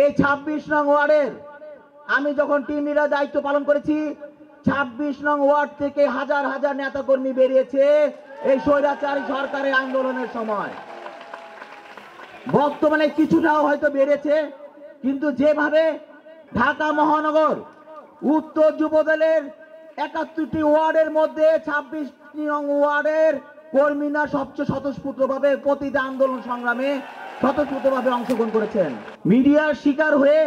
এই ২৬ নং ওয়ার্ডের আমি যখন টিম লিডার দায়িত্ব পালন করেছি, ২৬ নং ওয়ার্ড থেকে হাজার হাজার নেতাকর্মী বেরিয়েছে এই স্বৈরাচারী সরকারের আন্দোলনের সময়। বর্তমানে কিছুটাও হয়তো বেড়েছে, কিন্তু যেভাবে ঢাকা মহানগর উত্তর যুবদলের ৭১টি ওয়ার্ডের মধ্যে ২৬ নং ওয়ার্ডের কর্মীরা সবচেয়ে স্বতঃস্ফূর্তভাবে প্রতিটা আন্দোলন সংগ্রামে স্বতঃস্ফূর্তভাবে অংশগ্রহণ করেছেন। মিডিয়ার শিকার হয়ে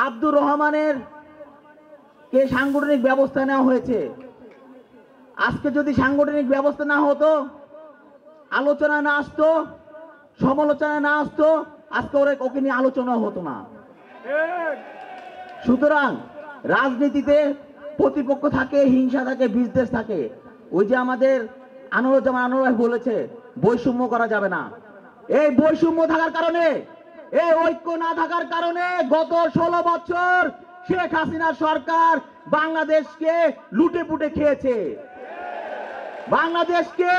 আব্দুর রহমানের কে সাংগঠনিক ব্যবস্থা নেওয়া হয়েছে। আজকে যদি সাংগঠনিক ব্যবস্থা না হতো, আলোচনা না আসতো, সমালোচনা না আসতো, আজকে ওকে নিয়ে আলোচনা হতো না। সুতরাং রাজনীতিতে প্রতিপক্ষ থাকে, হিংসা থাকে, বিজনেস থাকে। ওই যে আমাদের আনোয়ারুজ্জামান আনোয়ার বলেছে, বৈষম্য করা যাবে না। এই বৈষম্য থাকার কারণে, এই ঐক্য না থাকার কারণে গত ১৬ বছর শেখ হাসিনা সরকার বাংলাদেশকে লুটে পুটে খেয়েছে, বাংলাদেশকে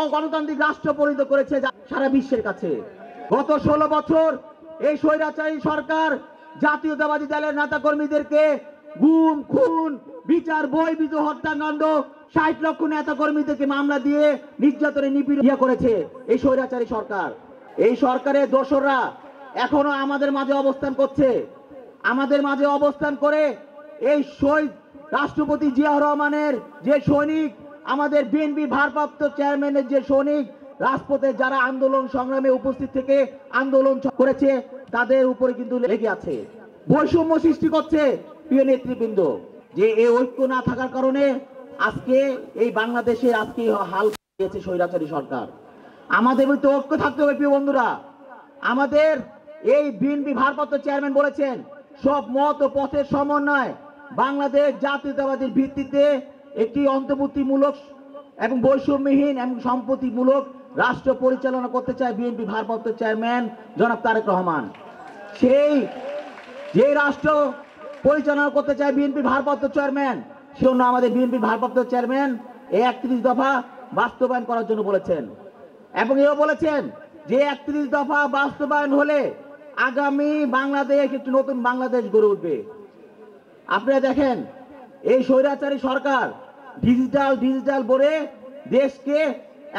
অগণতান্ত্রিক রাষ্ট্র পরিণত করেছে সারা বিশ্বের কাছে। গত ১৬ বছর এই স্বৈরাচারী সরকার জাতীয়তাবাদী দলের নেতা কর্মীদেরকে গুম, খুন, বিচার বহির্ভূত হত্যাকাণ্ড, ৬০ লক্ষ নেতা কর্মীদেরকে মামলা দিয়ে নির্যাতনে নিপীড়ন করেছে এই স্বৈরাচারী সরকার। এই সরকারের দোসররা এখনো আমাদের মাঝে অবস্থান করছে। আমাদের মাঝে অবস্থান করে এই শহীদ রাষ্ট্রপতি জিয়াউর রহমানের যে সৈনিক, আমাদের বিএনপি ভারপ্রাপ্ত চেয়ারম্যানের যে সৈনিক, রাজপথে যারা আন্দোলন সংগ্রামে উপস্থিত থেকে আন্দোলন করেছে, তাদের উপরে কিন্তু লেগে আছে, বৈষম্য সৃষ্টি করছে। প্রিয় নেতৃবৃন্দ, যে এই ঐক্য না থাকার কারণে আজকে এই বাংলাদেশে আজকে হাল দিয়েছে স্বৈরাচারী সরকার। আমাদের মধ্যে ঐক্য থাকতে হবে প্রিয় বন্ধুরা। আমাদের এই বিএনপি ভারপ্রাপ্ত চেয়ারম্যান বলেছেন, সব মত ও পথের সমন্বয় বাংলাদেশ জাতীয়তাবাদীর ভিত্তিতে একটি অন্তর্ভুক্তিমূলক এবং বৈষম্যহীন এবং সম্পত্তিমূলক রাষ্ট্র পরিচালনা করতে চায় বিএনপি ভারপ্রাপ্ত চেয়ারম্যান জনাব তারেক রহমান। সেই যে রাষ্ট্র পরিচালনা করতে চায় বিএনপি ভারপ্রাপ্ত চেয়ারম্যান, সে জন্য আমাদের বিএনপি ভারপ্রাপ্ত চেয়ারম্যান এই ৩১ দফা বাস্তবায়ন করার জন্য বলেছেন। এবং এও বলেছেন যে ৩১ দফা বাস্তবায়ন হলে আগামী বাংলাদেশ একটি নতুন বাংলাদেশ গড়ে উঠবে। আপনারা দেখেন, এই স্বৈরাচারী সরকার ডিজিটাল বলে দেশকে,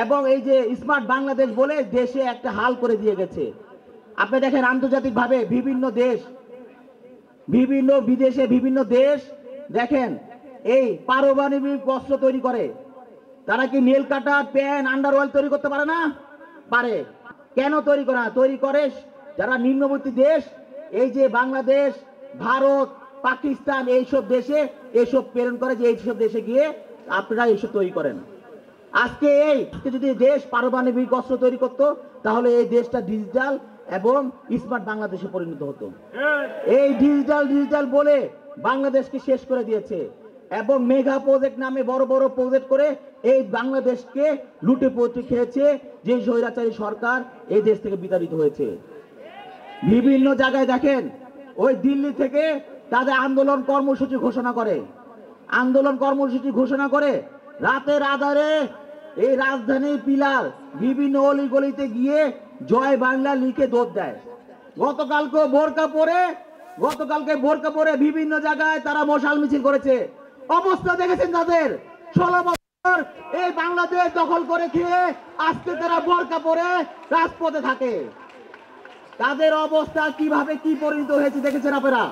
এবং এই যে স্মার্ট বাংলাদেশ বলে দেশে একটা হাল করে দিয়ে গেছে। আপনি দেখেন, আন্তর্জাতিকভাবে বিভিন্ন দেশ, বিভিন্ন বিদেশে বিভিন্ন দেশ দেখেন এই পারমাণবিক অস্ত্র তৈরি করে। তারা কি নেল কাটার, প্যান, আন্ডারওয়্যার তৈরি করতে পারে না? পারে। কেন তৈরি করে না? তৈরি করে যারা নিম্নবর্তী দেশ, এই যে বাংলাদেশ, ভারত, পাকিস্তান, এইসব দেশে এইসব প্রেরণ করে, যে এইসব দেশে গিয়ে আপনারা এইসব তৈরি করেন। আজকে যদি দেশ পারমাণবিক অস্ত্র তৈরি করতো, তাহলে এই দেশটা ডিজিটাল এবং স্মার্ট বাংলাদেশে পরিণত হতো। এই ডিজিটাল বলে বাংলাদেশকে শেষ করে দিয়েছে, এবং মেগা প্রজেক্ট নামে বড় বড় প্রজেক্ট করে এই বাংলাদেশকে লুটে পুটে খেয়েছে যে স্বৈরাচারী সরকার এই দেশ থেকে বিতাড়িত হয়েছে। বিভিন্ন জায়গায় দেখেন, ওই দিল্লি থেকে তাদের আন্দোলন কর্মসূচি ঘোষণা করে রাতের আধারে এই রাজধানীর পিলার বিভিন্ন অলিগলিতে গিয়ে জয় বাংলা লিখে দৌড় দেয়। গতকালকে বোরকা পরে বিভিন্ন জায়গায় তারা মশাল মিছিল করেছে। অবস্থা দেখেছেন তাদের। ১৬ বছর এই বাংলাদেশ দখল করে খেয়ে আজকে তারা বোরকা পরে রাজপথে থাকে। তাদের অবস্থা কিভাবে কি পরিণত হয়েছে দেখেছেন আপনারা।